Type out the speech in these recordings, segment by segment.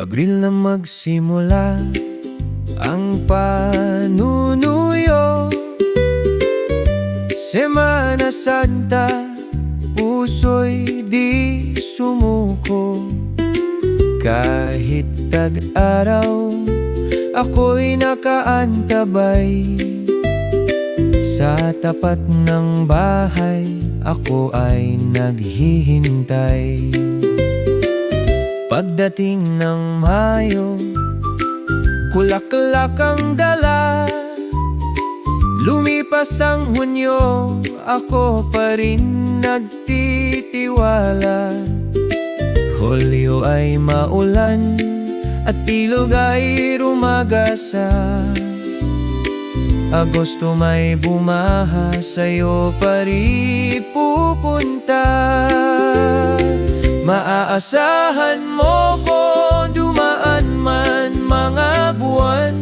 Abril na magsimula ang panunuyo, Semana Santa, puso'y di sumuko. Kahit tag-araw, ako'y nakaantabay. Sa tapat ng bahay, ako ay naghihintay. Pagdating ng Mayo, kulaklak ang dala. Lumipas ang Hunyo, ako pa rin nagtitiwala. Hulyo ay maulan at ilog ay rumagasa. Agosto may bumaha, sa'yo pa rin pupunta. Maaasahan mo ko, dumaan man mga buwan.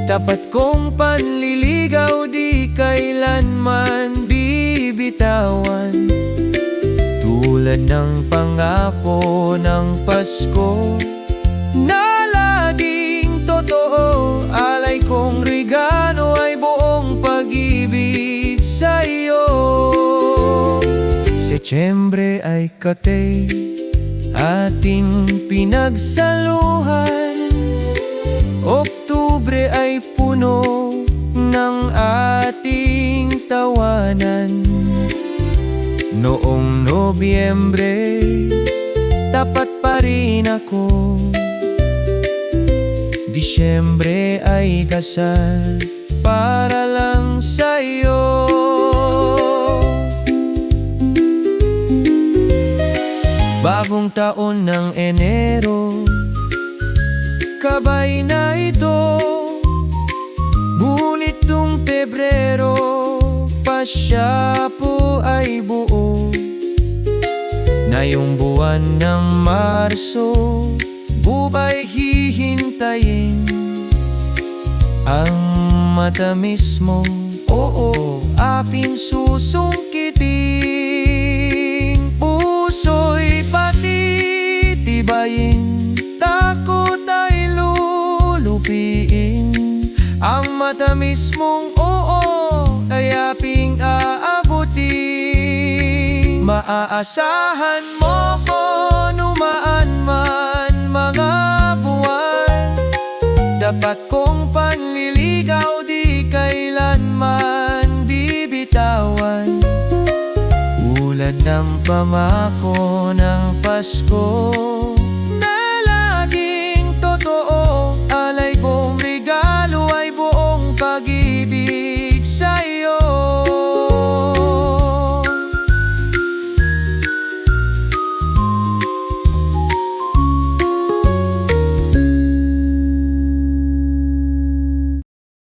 Tapat kong panliligaw, di kailanman bibitawan. Tulad ng pangako ng Pasko na laging totoo, alay kong regalo ay buong pag-ibig sa'yo. Setyembre ay kate, ating pinagsaluhan. Oktubre ay puno ng ating tawanan. Noong Nobyembre, tapat pa rin ako. Disyembre ay kasal para lang sa'yo. Bagong taon ng Enero, kabay na ito. Ngunit nung Pebrero, pasya po ay buo. Na yung buwan ng Marso, buhay hihintayin. Ang matamis mong oo, aking susungkitin. Puso'y patitibayin, takot ay lulupiin. Ang matamis mong oo, ay aping aabutin. Maaasahan mo ko, numaan man mga buwan. Dapat kong panliligaw, di kailanman bibitawan. Tulad ng pamako ng Pasko